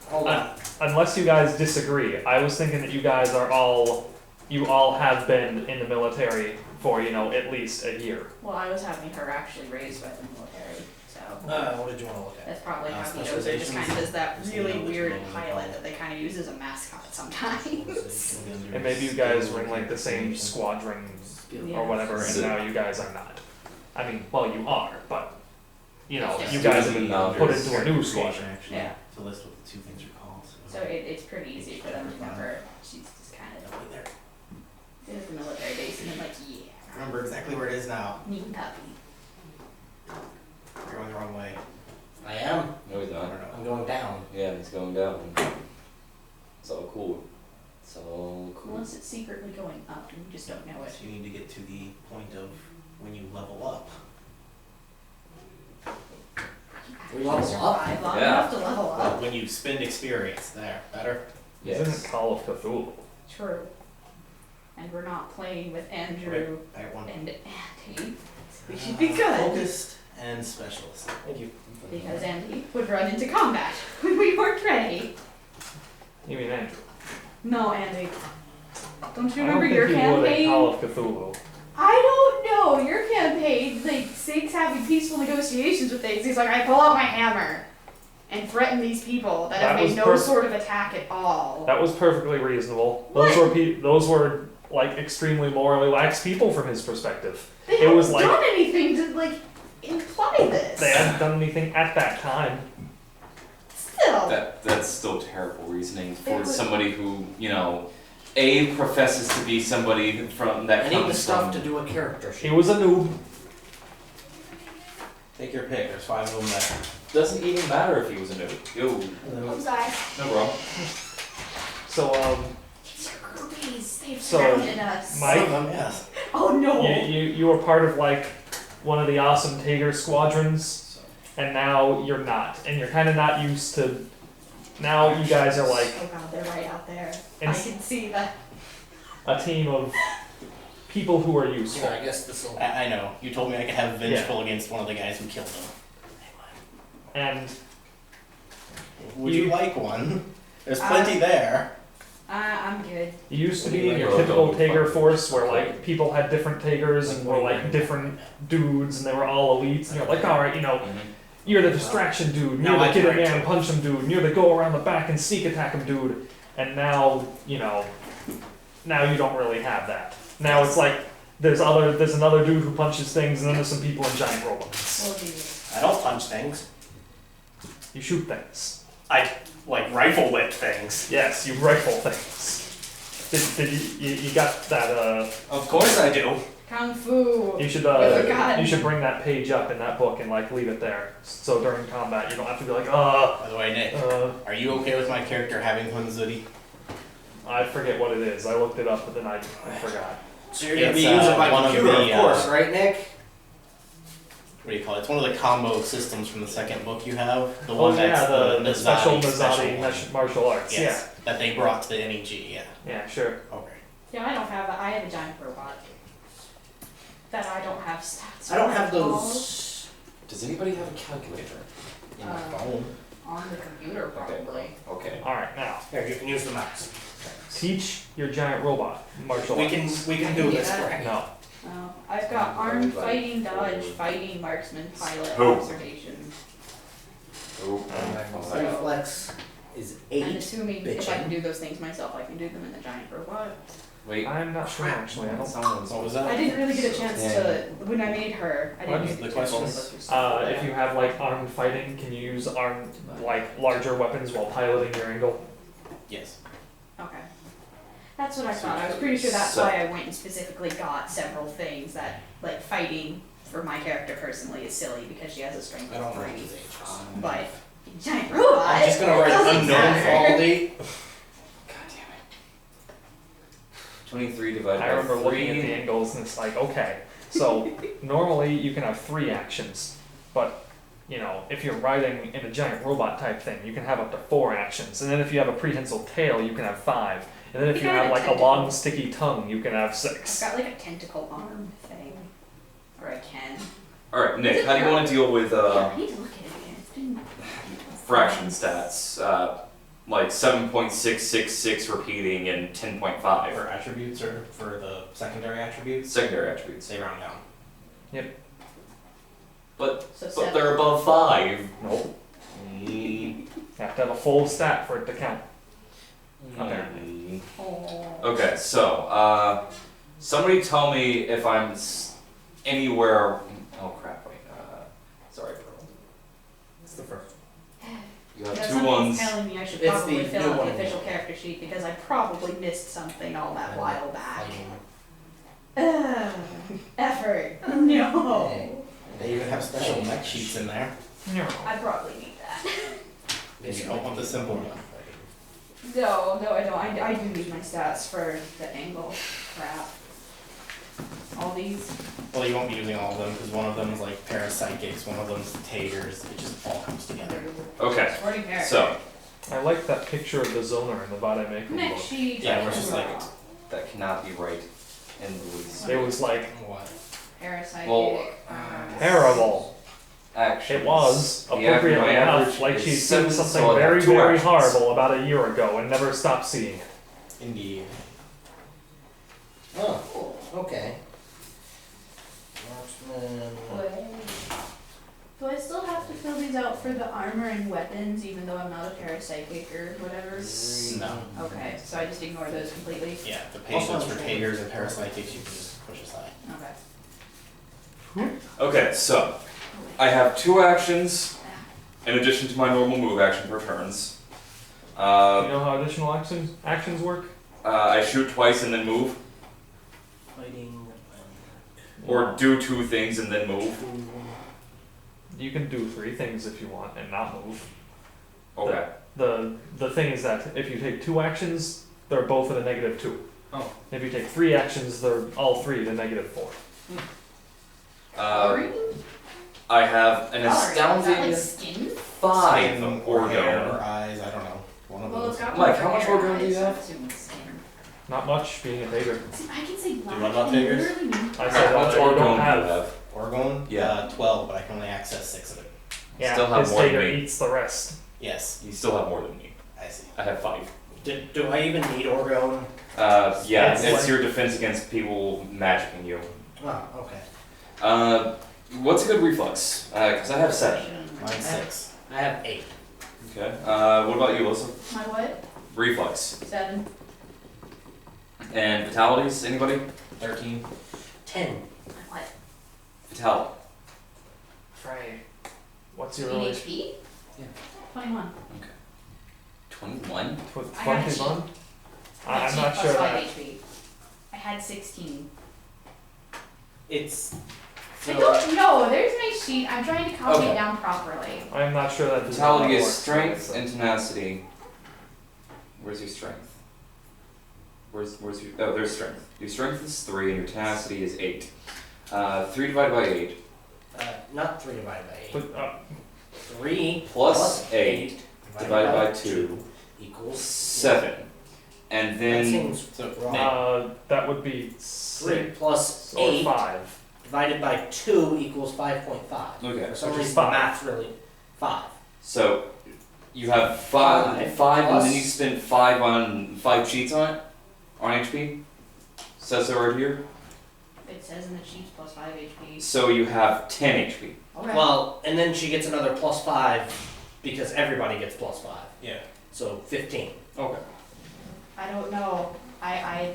Hold on. unless you guys disagree, I was thinking that you guys are you all have been in the military for, at least a year. Well, I was having her actually raised by the military, so. What did you want to look at? That's probably how he knows her, just specializations? kind of does that Just really know which weird one. pilot that they kind of use as a mascot sometimes. And maybe you guys were in like the same squadron or whatever, and So- now you guys are not. I mean, well, you are, but you Yeah. guys have been No, put there's into a new squadron. Actually, Yeah. to list what the 2 things are called. So it's pretty easy for them to remember. She's just kind of been at the military base and then like, yeah, Remember exactly where it is now. neat puppy. You're going the wrong way. I am. No, he's I not. don't know. I'm going down. Yeah, he's going down. So cool. So cool. Unless it's secretly going up and you just don't know it. So you need to get to the point of when you level up. We level up? Survive long Yeah. enough to level Well, up. when you spend experience. There. Better? Isn't Yes. it Call of Cthulhu? True. And we're not playing with Andrew I got one. and Andy. So we should be good. Focused and specialist. Thank you. Because Andy would run into combat when we weren't ready. You mean Andrew? No, Andy. Don't you I remember don't your think he would at campaign? Call of Cthulhu. I don't know. Your campaign, like, Six having peaceful negotiations with things. He's like, I pull out my hammer and threaten these people that have That was made no sort of attack at all. That was perfectly reasonable. What? Those were like extremely morally lax people from his perspective. They it haven't was like- done anything to, like, imply this. They hadn't done anything at that time. Still. That's still terrible reasoning It for was- somebody who, professes to be somebody from that I need the comes stuff from. to do a character He sheet. was a noob. Take your pick. There's 5 of them there. Doesn't even matter if he was a noob. Yo, I'm sorry. no problem. So It's your groupies. They've So, surrounded us. Mike? Some of them, yes. Oh no. you were part of like one of the awesome Tager squadrons, and now you're not, and you're kind of not used to. Now you guys are like Oh god, they're right out there. I And- can see that. a team of people who are useful. Yeah, I guess this will. I know. You told me I could have vengeful against one of the guys who killed him. And Would You- you like one? There's plenty there. I'm good. you used to What do be you in your mean? typical Oh, Tager fine. force where like people had different Tagers and were like different dudes and they were all elites and you're like, alright, you're the distraction dude, and Now you're I the get in can there and punch him dude, and you're the go around the back and sneak attack him dude, and now, now you don't really have that. Now it's like, there's another dude who punches things, and then there's some people in giant robots. Well, geez. I don't punch things. You shoot things. I like rifle whip things. Yes, you rifle things. Did you got that, Of course I do. Kung Fu. you should, Oh, God. you should bring that page up in that book and like leave it there, so during combat you don't have to be like, By the way, Nick, uh, are you okay with my character having Hunzudi? I forget what it is, I looked it up, but then I forgot. So you're gonna be It's, using my one of computer, the, of course, right, Nick? What do you call it? It's one of the combo systems from the second book you have. The Oh one that's yeah, the special Mazadi Mazadi martial arts, Yes, that they brought to the NEG, yeah. yeah, sure. Okay. Yeah, I don't have that. I have a giant robot. That I don't have stats I don't for have at all. those. Does anybody have a calculator? In my Uh, phone. On the computer, probably. Okay. Alright, now, Here, you can use the mouse. teach your giant robot martial We arts. can I do can this, do that. Frank. No. I've got armed, fighting, dodge, fighting, marksman, pilot, Who? observation. Oh, So- Reflex is I'm 8. assuming if I bitchin'. can do those things myself, I can do them in the giant robot. wait. I'm not sure actually, I don't. Someone's. What was that? I didn't really get a chance Yeah. to, when I made her, I What didn't is get the a chance to question? really go through stuff. If you have like armed fighting, can you use armed, like larger weapons while piloting your angle? Yes. Okay. That's what I thought. I was pretty sure that's So- why I went and specifically got several things that, like, fighting for my character personally is silly because she has a strength I don't of know 3. his age. But Giant robot. I'm just gonna write Doesn't unknown matter. fall date. God damn it. 23 divided I by remember 3. looking at the angles and it's like, okay, so normally you can have 3 actions, but you know, if you're riding in a giant robot type thing, you can have up to 4 actions, and then if you have a prehensile tail, you can have 5, and then if You you can have have a like a tentacle. long sticky tongue, you can have I've 6. got like a tentacle arm thing. Or I can. Alright, Nick, how do you want to deal with Yeah, I need to look at it again. It's been fraction stats? Like 7.666 repeating and 10.5. For attributes or for the secondary attributes, Secondary attributes. they round down. But So but 7. they're above 5. Nope. Mm, You have to have a full stat for it to count. Apparently. Oh. Okay, so somebody tell me if I'm anywhere. Oh crap! Wait. Sorry, Pearl. It's the first. You have Yeah, 2 something's ones. telling me I should It's probably the fill new out one. the official character sheet because I probably missed something all that while back. Effort. No. They even have special mech sheets in there. No. I probably need that. If you don't want the simple one. No, I don't. I do need my stats for the angle crap. All these. Well, you won't be using all of them because one of them is like parapsychics, one of them's taters. It just all comes together. Okay, Sporting character. so I like that picture of the zoner in the Vada Maker Mech book. sheet. Yeah, we're just like- that cannot be right in the least. It was like What? Parasite. Well, terrible. Actions. It was, The appropriately average enough, like is she'd 7, seen something so I have very, 2 very actions. horrible about a year ago and never stopped seeing it. Indeed. Oh, okay. Marksman. Do I still have to fill these out for the armor and weapons, even though I'm not a parapsychic or whatever? No. Okay, so I just ignore those completely. Yeah, the patients for taters and parapsychics you can just push aside. Okay. Okay, so I have 2 actions in addition to my normal move action per turns. You know how additional actions work? I shoot twice and then move, Fighting. or do 2 things and then move. You can do 3 things if you want and not move. Okay. The thing is that if you take 2 actions, they're both at a -2. Oh. If you take 3 actions, they're all 3 at a -4. Coloring? I have an Coloring? Is that like astounding skin? 5 Skin or hair orgone. or eyes, I don't know. One of Well, those. it's got Mike, one for how much hair and orgone do you eyes, so have? I'm assuming it's skin. Not much, being a tater. See, I can say black you know about and tigers? literally mean I How said much that I orgone don't do have. you have? Orgone? Yeah. 12, but I can only access 6 of it. Yeah, Still have his more than tater me. eats the rest. Yes, You still have more than me. I see. I have 5. Do I even need Orgone? Yeah, It's it's like- your defense against people magicking you. Oh, okay. What's a good reflex? Because I have 7. Mine's 6. I have 8. Okay. What about you, Alyssa? My what? Reflex. 7. And fatalities? Anybody? 13. 10. My what? Fatality. Frey, what's your 8 relation? HP? Yeah. 21. 21? with I got a 21? My I'm cheat not plus sure 5 that. HP. I had 16. It's. I don't know. There's my sheet. I'm trying to copy Okay. it down properly. I'm not sure that. Fatality is works. strength and tenacity. Where's your strength? Where's your, oh, there's strength. Your strength is 3 and your tenacity is 8. 3 divided by 8 Not 3 divided by 8. But, 3 plus 8 divided by 2 equals 7. And That then seems So, wrong. that would be 3 6 plus or 8 5. divided by 2 equals 5.5. Okay. For some Which is reason, the 5. math's really 5. so you have 5 and plus- then you spend 5 on 5 sheets on it? On HP? Says so right here. It says in the sheets plus 5 HP. So you have 10 HP. Okay. Well, and then she gets another plus 5 because everybody gets plus 5. yeah. So 15. Okay. I don't know. I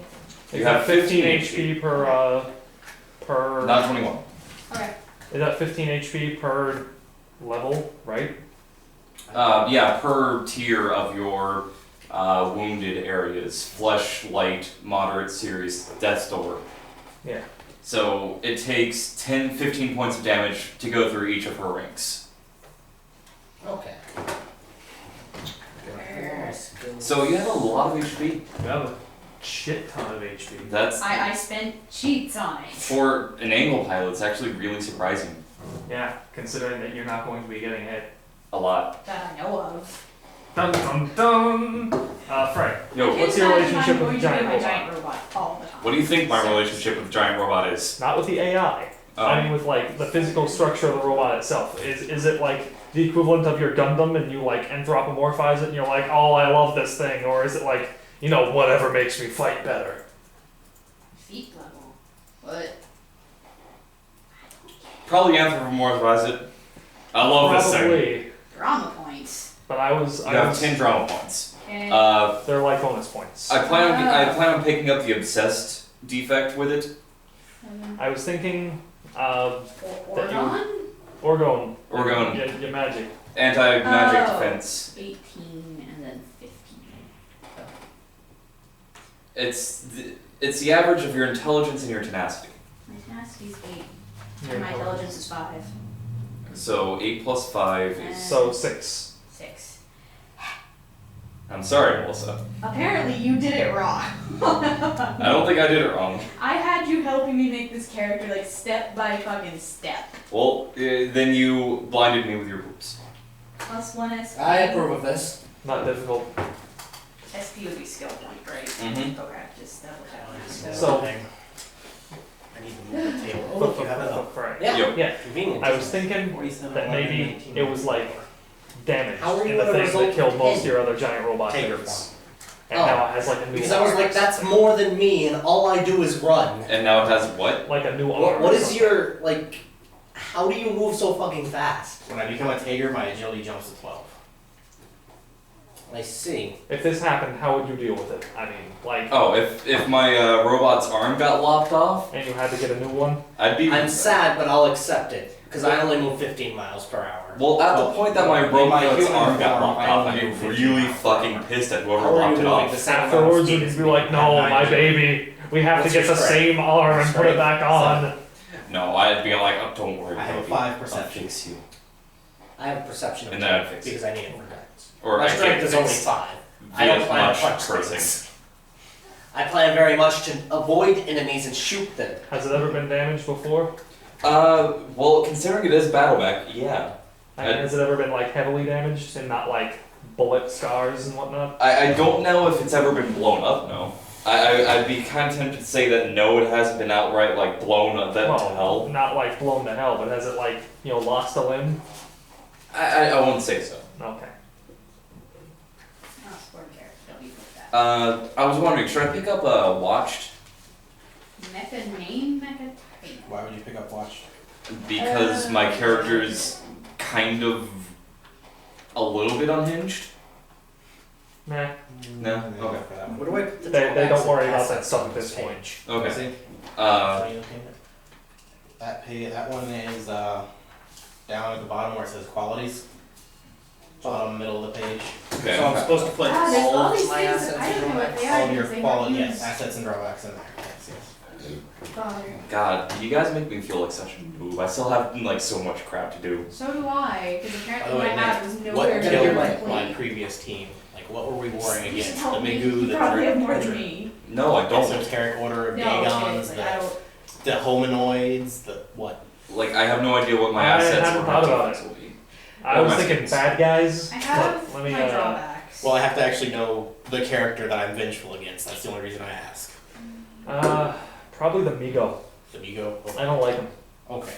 You Is have that 15 15 HP per per. Not 21. okay. Is that 15 HP per level, right? Yeah, per tier of your wounded areas. Flesh, light, moderate, serious, death's door. Yeah. So it takes 10, 15 points of damage to go through each of her ranks. Okay. So you have a lot of HP. You have a shit ton of HP. That's I spent cheats on it. for an angle pilot. It's actually really surprising. Yeah, considering that you're not going to be getting hit. A lot. That I know of. Dun dun dun! Frank, Yo, what's your relationship with the giant my robot? giant robot all the time. what do you think my relationship with the giant robot is? Not with the AI. I mean with like the physical structure of the robot itself. Is it like the equivalent of your Gundam and you like anthropomorphize it and you're like, oh, I love this thing? Or is it like, you know, whatever makes me fight better? Feet level. What? Probably anthropomorphize it. I love this thing. Probably. Drama points. But I was. You have 10 drama points. Okay. They're like bonus points. I plan on picking up the obsessed defect with it. I was thinking Orgon? Orgon. Your magic. Anti-magic Oh. defense. 18 and then 15. It's the average of your intelligence and your tenacity. My tenacity's 8. Your And my intelligence is 5. So 8 plus 5 is. So 6. 6. I'm sorry, Melissa. Apparently you did it wrong. I don't think I did it wrong. I had you helping me make this character like step by fucking step. Well, then you blinded me with your hoops. Plus 1 SP. I approve of this. Not difficult. SP would be skill point, right? Mhm. Okay, just double check. So- I need to move the table. Oh, look, you have it up. Right. Yeah. Yep. Yeah. Convenient. I was thinking 47, that 11, maybe 19, it was like damage How are in you the gonna thing result that killed in most of 10? your other giant robot Taker things. form. And Oh. now it has like a new Because I was arm. like, that's more than me, and all I do is run. And now it has what? like a new arm. What or is something. your, like, how do you move so fucking fast? When I become a Tager, my agility jumps to 12. I see. If this happened, how would you deal with it? I mean, like, Oh, if my robot's arm got lopped off, and you had to get a new one. I'd be. I'm sad, but I'll accept it. Because I only move 15 miles per hour. Well, at the point that my robot's human arm got form, lopped I off, only I'd be move 15 really miles per fucking hour. pissed at How whoever are you lopped it moving off. the same amount of Afterwards, speed you'd as be me? like, no, At my 9. baby, we have What's to get your the strength? same arm and put it back on. No, I'd be like, oh, don't worry, I have a baby. 5 I'll perception. fix you. I have a perception of And then I'd 10 fix it. because I need it for guidance. Or My I strength can't is only fix 5. I don't via plan much to punch cursing. things. I plan very much to avoid enemies and shoot them. Has it ever been damaged before? Well, considering it is battle mech, yeah. I mean, has it ever been like heavily damaged and not like bullet scars and whatnot? I don't know if it's ever been blown up, no. I'd be kind of tempted to say that no, it hasn't been outright, like, blown up that to hell. Not like blown to hell, but has it like, you know, lost a limb? I wouldn't say so. Okay. Oh, sport character. Don't even put that. I was wondering, should I pick up Watched? Mecha name, mecha type. Why would you pick up Watch? Because my character's kind of a little bit unhinged? Nah. No? Okay. For that one. Where do I put the They don't drawbacks worry and about that assets stuff on at this page? point. Okay. See? Uh, What are you looking at? That one is down at the bottom where it says qualities. Bottom middle of the page. okay. So I'm supposed to put Ah, there's all all these of my things assets that I in don't know what drawbacks? they All are of your because they quality, weren't yes, used. assets and drawbacks in there. Yes, yes. Father. God, you guys make me feel like such a noob. I still have, like, so much crap to do. So do I, because By apparently the what way, I had was What nowhere Gotta killed get near my- my my plate. previous team? Like, what were we warring You should against? tell The me. Migu, You the probably have more the than me. No, I don't. esoteric order of No, Dagons, it's like, I don't. the hominoids, the what? Like, I have no idea what my I assets hadn't or thought my about defense will be. I Or was my thinking skills. bad guys. I have Let me, my drawbacks. Well, I have to actually know the character that I'm vengeful against. That's the only reason I ask. Probably the Migo. The Migo? I don't like him. Okay.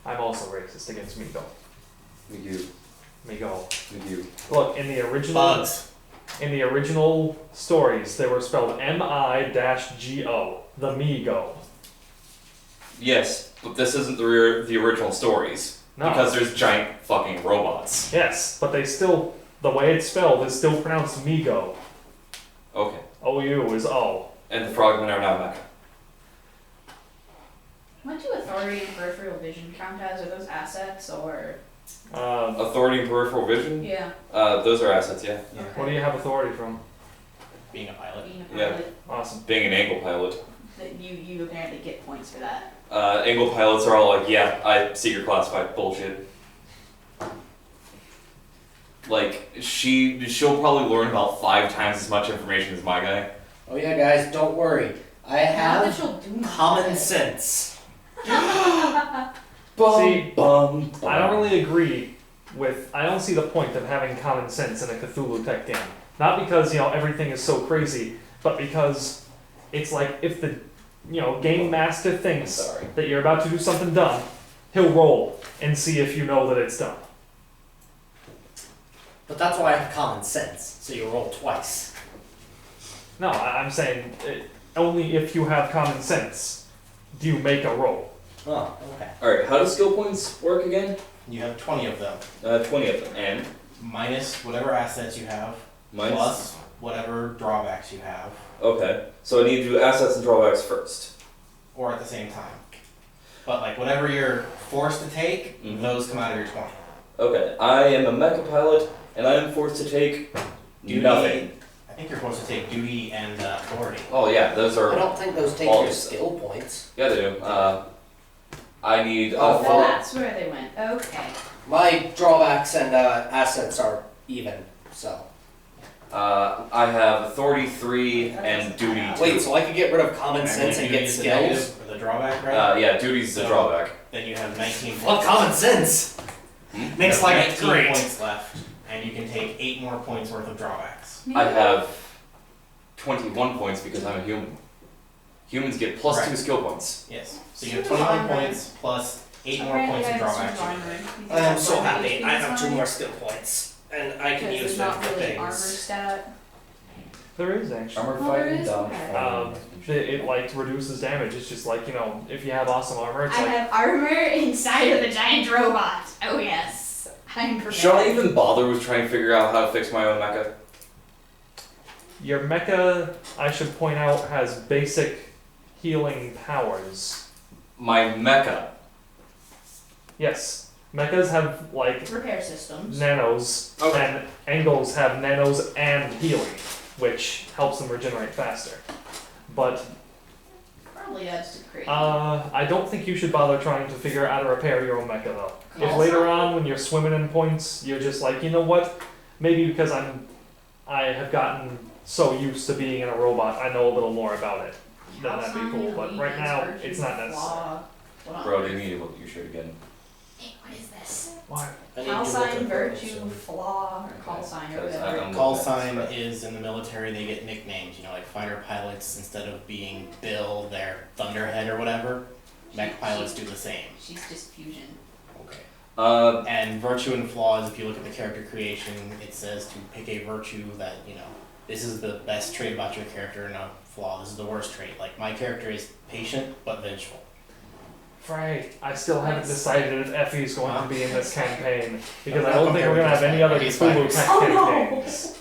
I'm also racist against Migo. We do. Migo. We do. Look, in the original Bugs. stories, they were spelled M-I-G-O. The Migo. Yes, but this isn't the original stories. No. Because there's giant fucking robots. Yes, but they still, the way it's spelled is still pronounced Migo. Okay. O-U is O. And the frogmen are now back. What do authority and peripheral vision count as? Are those assets or? Authority and peripheral vision? Yeah. Those are assets, yeah. What do you have authority from? Being a pilot. Being a Yeah. pilot, Awesome. Being an angle pilot. that you apparently get points for that. Angle pilots are all like, yeah, I see you're classified. Bullshit. like she'll probably learn about 5 times as much information as my guy. Oh yeah, guys, don't worry. I Not that have she'll do much common with it. sense. See, I don't really agree with. I don't see the point of having common sense in a Cthulhu tech game. Not because everything is so crazy, but because it's like if the game master thinks Sorry. that you're about to do something dumb, he'll roll and see if you know that it's dumb. But that's why I have common sense, so you roll twice. No, I'm saying only if you have common sense do you make a roll. Oh, okay. Alright, how do skill points work again? You have 20 of them, 20 of them. And? minus whatever assets you have, plus whatever drawbacks you have, Okay, so I need to do assets and drawbacks first. or at the same time. But like whatever you're forced to take, Mhm. those come out of your 20. Okay, I am a mecha pilot, and I am forced to take Duty, nothing. I think you're supposed to take duty and authority. Oh yeah, those I are. don't think those take all your the- skill points. Yeah, they do. I need. Oh, Oh, that's where they went. Okay. My drawbacks and assets are even, so. I have authority 3 and duty 2. Wait, so I could get rid of common sense and duty get is the skills? negative, or the drawback, right? Yeah, duty's the So- drawback. Then you have 19 Well, points. common sense You makes have life 19 great. points left, and you can take 8 more points worth of drawbacks. I have 21 points because I'm a human. Humans get plus Right. 2 skill points. Yes. So you have 21 points plus 8 more points of drawbacks. I am so happy. I have 2 more skill points, and I can use them not for really armor things. stat. There is actually. Armor Oh, there fighting, is? dodge, Okay. fighting. It like reduces damage. It's just like if you have awesome armor, it's I like have armor inside of a giant robot. Oh yes, I'm prepared. Should I even bother with trying to figure out how to fix my own mecha? your mecha. I should point out has basic healing powers. My mecha. Yes, mechas have like Repair systems. nanos, Okay. and angles have nanos and healing, which helps them regenerate faster. But Probably adds to crazy. I don't think you should bother trying to figure out how to repair your own mecha though. If Call later sign? on when you're swimming in points, you're just like, you know what? Maybe because I have gotten so used to being in a robot, I know a little more about it. Then that'd be cool. But right now, it's not necessary. Bro, do you need to look at your shirt again? Hey, what is this? Why? I need Call to look sign, at virtue, those, so- flaw, or call sign, or Because whatever. I'm Call looking at sign this, right? is in the military, they get nicknames, like fighter pilots, instead of being Bill, they're Thunderhead or whatever. Mech pilots do the same. She's just fusion. Okay. And virtue and flaws, if you look at the character creation, it says to pick a virtue that, this is the best trait about your character, and a flaw, this is the worst trait. Like, my character is patient but vengeful. Right. I still haven't decided if Effie is going to be in this campaign because I Not don't think we're gonna have any other compared to Cthulhu Spiders. tech Oh, no. campaigns.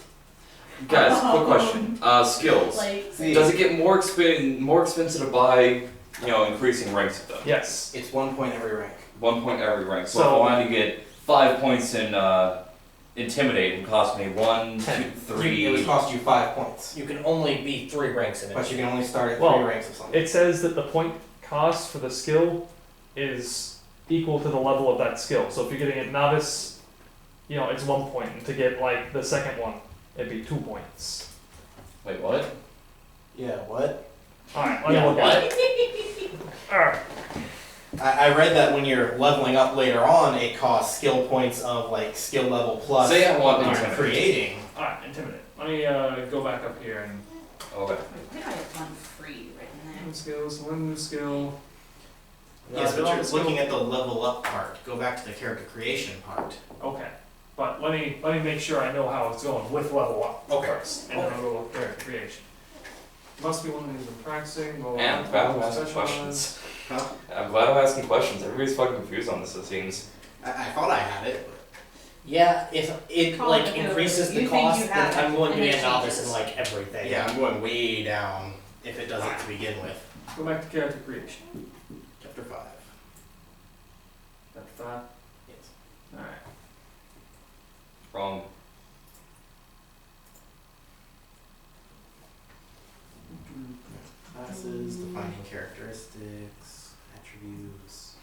Guys, quick question. Skills. Like, Does it get more expensive to buy, increasing ranks of them? Yes. It's 1 point every rank. 1 point every rank. So, So- if I wanted to get 5 points in Intimidate, it would cost me 1, 2, 10. It 3. would cost you 5 points. You can only be 3 ranks in it. But you can only start at Well, 3 ranks of something. It says that the point cost for the skill is equal to the level of that skill. So if you're getting it novice, it's 1 point. And to get like the second one, it'd be 2 points. Wait, what? Yeah, what? Alright, let me look at it. Alright. I read that when you're leveling up later on, it costs skill points of like skill level plus. Say I want on Intimidate. creating. Alright, intimidate. Let me go back up here and Okay. why do I have one free written there? skills, one new skill. Yes, Did but all you're the skill- looking at the level up part. Go back to the character creation part. Okay. But let me make sure I know how it's going with level up first. And then I'll go with character creation. Must be one that you've been practicing. Well, And I'm glad I'm asking questions. Huh? I'm glad I'm asking questions. Everybody's fucking confused on this, it seems. I thought I had it, but Yeah, if it Call like it increases you the think cost, you have then I'm it, going to and be it a novice changes. in like everything. yeah, I'm going way down if it doesn't to begin with. Go back to character creation. Chapter 5. Chapter 5. Yes. Alright. Wrong. Classes, defining characteristics, attributes.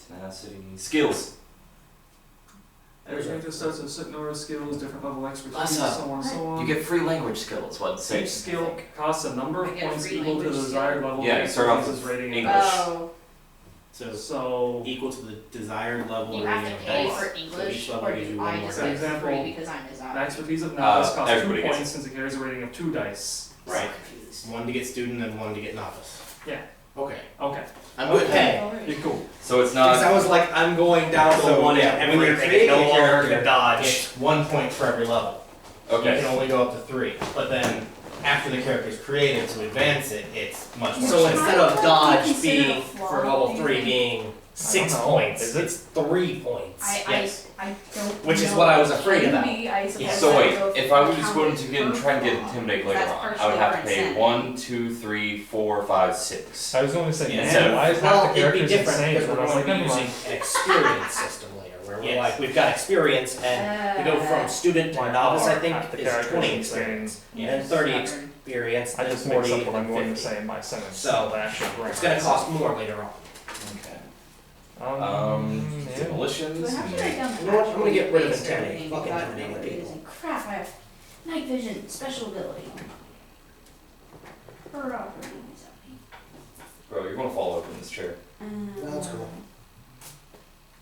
Tenacity. Skills. There's a character starts with a certain number of skills, different level of expertise, That's so up. on and so on. You get free language skills. What say? Each skill costs a number of I get points free equal to the language desired skill? level Yeah, of start off expertise with rating. English. Oh, So So, equal to the desired level you of have to rating of pay dice. for So each English, level or gives you do one I more just For get dice. it for free example, because I'm a zombie? expertise of novice costs 2 everybody gets points since it carries a rating of 2 dice. Right. Confused. One to get student and one to get novice. Yeah. Okay. Okay, I'm good. Okay. you're cool. So it's Because not. I was like, I'm going down So, to one yeah, and when you're everything, creating no a longer character, gonna dodge. It's 1 point for every level. You Okay. can only go up to 3. But then after the character is created to advance it, it's much more. So Which instead I of would dodge consider being a flaw, for level do you 3 think? being 6 know. points, Is it? it's 3 points. Yes. I don't Which is know. what I was afraid Can about. be, I suppose, Yeah. So I wait, go if for I was just going counted to get and per try and get flaw. intimidate later That's on, I would partially have to for pay insanity. 1, 2, 3, 4, 5, 6. I was going to say, Yeah, man, why is Well, half the it'd be characters different insane? because we're But I was going like, to be never using mind. an experience system later, where we're Yes. like, we've got experience and we go from student to Why novice, I are think, half the is characters 20 insane? experience. Yeah. And 30 Stubborn. experience, I then just mix 40, up what I'm and going to 50. say in my sentence. So, the actual It's gonna cost more later on. Okay. Yeah. Demolitions. Do I have to write down the You know what, I'm gonna get rid of actual intimidate. thing Fuck without intimidating knowing what it is? people. And crap, I have night vision, special ability. Or operating something. Bro, you're gonna fall over in this chair. That's cool.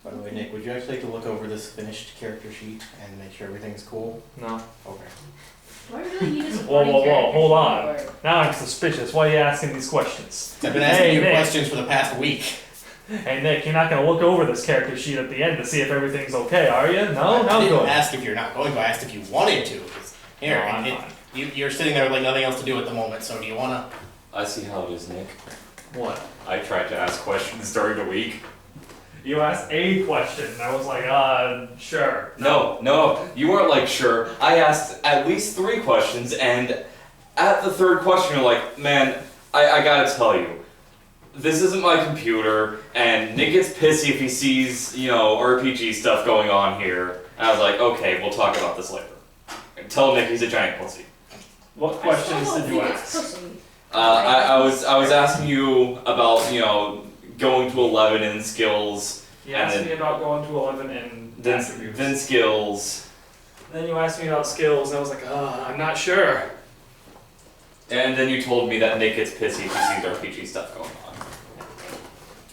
By the way, Nick, would you actually like to look over this finished character sheet and make sure everything's cool? No. Okay. Do I really need a Whoa, supporting whoa, whoa, character hold sheet, on. or- Now I'm suspicious. Why are you asking these questions? I've been asking Hey, you Nick. questions for the past week. Hey Nick, you're not gonna look over this character sheet at the end to see if everything's okay, are you? No, I no didn't good. ask if you're not going to. I asked if you wanted to. 'Cause here, No, I'm it- fine. you're sitting there with like nothing else to do at the moment. So do you want to? I see how it is, Nick. What? I tried to ask questions during the week. You asked a question. I was like, sure. No, you weren't like sure. I asked at least 3 questions, and at the 3rd question, you're like, man, I gotta tell you, this isn't my computer, and Nick gets pissy if he sees, RPG stuff going on here. And I was like, okay, we'll talk about this later. And tell Nick he's a giant pussy. What I questions still did you don't think it's ask? pussy. I was asking you about, going to 11 in skills, You And asked then- me about going to 11 and then, attributes. then skills, Then you asked me about skills, and I was like, I'm not sure. and then you told me that Nick gets pissy if he sees RPG stuff going on.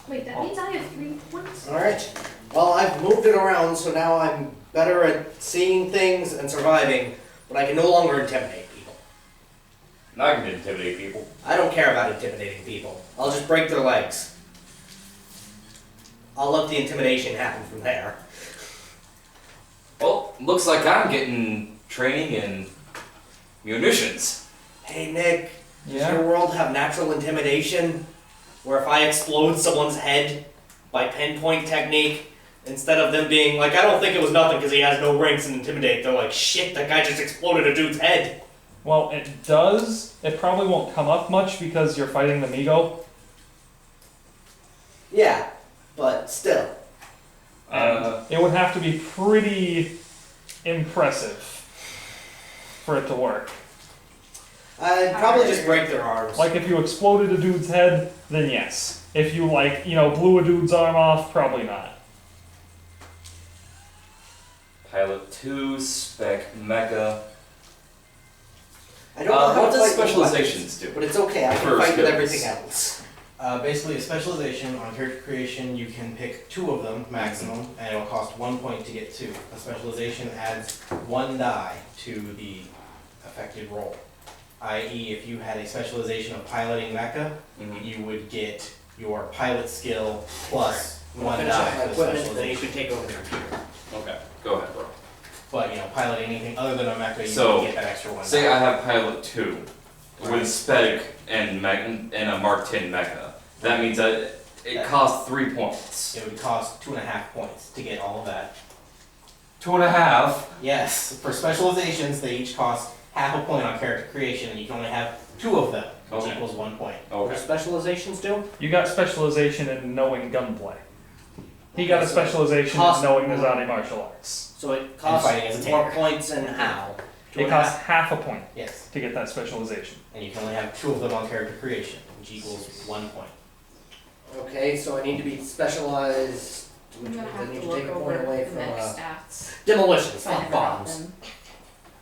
Wait, that means I have 3 points? Alright, well, I've moved it around, so now I'm better at seeing things and surviving, but I can no longer intimidate people. Now I can intimidate people. I don't care about intimidating people. I'll just break their legs. I'll let the intimidation happen from there. Well, looks like I'm getting training in munitions. Hey Nick, does Yeah? your world have natural intimidation? Where if I explode someone's head by pinpoint technique, instead of them being like, I don't think it was nothing because he has no ranks in intimidate, they're like, shit, that guy just exploded a dude's head. Well, it does. It probably won't come up much because you're fighting the Migo. Yeah, but still. And it would have to be pretty impressive for it to work. I'd probably just break their arms. Like if you exploded a dude's head, then yes. If you blew a dude's arm off, probably not. Pilot 2, Spec, Mecha. I don't know how what to does fight with specializations do? but it's okay, I can For fight with skills. everything else. Basically, a specialization on character creation, you can pick 2 of them maximum, and it will cost 1 point to get 2. A specialization adds 1 die to the affected roll. I.e., if you had a specialization of piloting mecha, Mhm. you would get your pilot skill plus I'm gonna 1 finish up die my for the equipment, then you specialization. can take over the computer. Okay, go ahead, bro. But, piloting anything other than a mecha, you So, would get that extra 1 Say die. I have Pilot 2 with Spec and a Mark 10 Mecha. That means that it costs 3 points. It would cost 2.5 points to get all of that. 2.5. Yes, for specializations, they each cost half a point on character creation, and you can only have 2 of them, which Okay. equals 1 point. What do Okay. specializations do? You got specialization in knowing gunplay. He got a Okay, so specialization in cost- knowing Nizani martial arts. So it costs fighting as a more tanker. points and how? It costs half a point Yes, to get that specialization. and you can only have 2 of them on character creation, which equals 1 point. Okay, so I need to be specialized I'm gonna have Need to to look take a point over away the from, next stats. Demolitions, If I fuck never got bombs. them.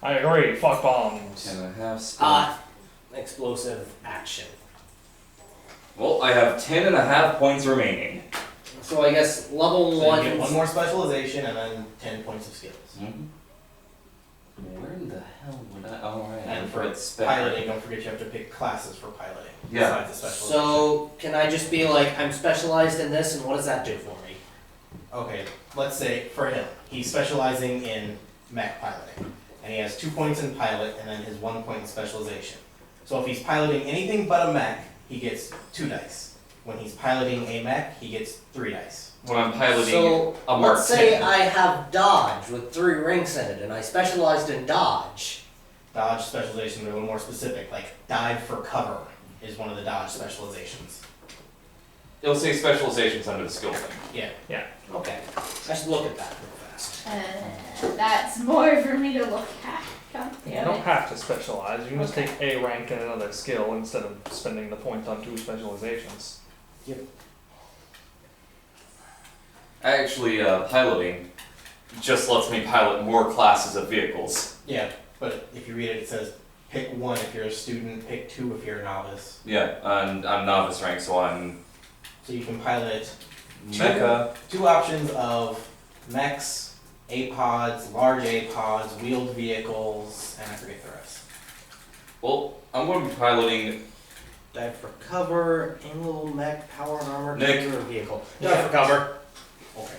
I agree. Fuck bombs. 10.5 skill. Explosive action. Well, I have 10.5 points remaining. So I guess level So one. you get one more specialization and then 10 points of skills. Where in the hell would I? Oh, right. And for spec. piloting, don't forget you have to pick classes for piloting. Yeah. Besides the specialization. So can I just be like, I'm specialized in this, and what does that do for me? Okay, let's say for him, he's specializing in mech piloting. And he has 2 points in pilot and then his 1 point in specialization. So if he's piloting anything but a mech, he gets 2 dice. When he's piloting a mech, he gets 3 dice. When I'm piloting So a Mark let's say 10. I have dodge with 3 ranks in it, and I specialized in dodge. Dodge specializations are a little more specific, like dive for cover is one of the dodge specializations. It'll say specializations under the skill thing. Yeah. Okay, I should look at that real fast. That's more for me to look at. God You damn don't it. have to specialize. You can just take a rank and another skill instead of spending the points on 2 specializations. Actually, piloting just lets me pilot more classes of vehicles. Yeah, but if you read it, it says pick 1 if you're a student, pick 2 if you're a novice. Yeah, and I'm novice rank, so I'm So you can pilot mecha. 2 options of mechs, APODs, large APODs, wheeled vehicles, and I forget the rest. Well, I'm going to be piloting. Dive for cover, angle, mech, power and armor, Nick. or vehicle. Yeah. Dive for cover. Okay.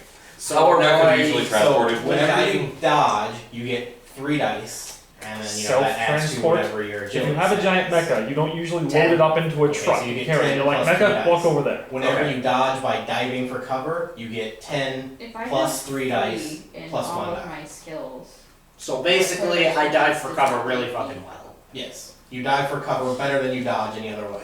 Power mech now are I- usually transported. So whenever you dodge, you get 3 dice, and then that adds to Self-transport? whatever your If agility. you have a giant stat is. mecha, you don't usually 10. load it up into a Okay, truck so you and get carry it. 10 You're like, plus 3 mecha, walk dice. over there. Whenever Okay. you dodge by diving for cover, you get 10 If I plus have 3 dice. in plus all 1 of die. my skills. So basically, I dive for cover really fucking well. Yes. You dive for cover better than you dodge any other way.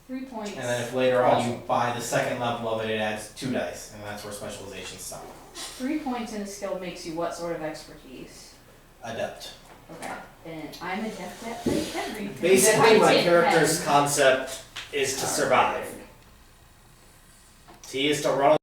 3 points. And then if later on you buy the second level of it, it adds 2 dice, and that's where specializations stop. 3 points in a skill makes you what sort of expertise? Adept. Okay. Then I'm adept at like everything. Basically, that my I did character's then. concept is to survive. He is to run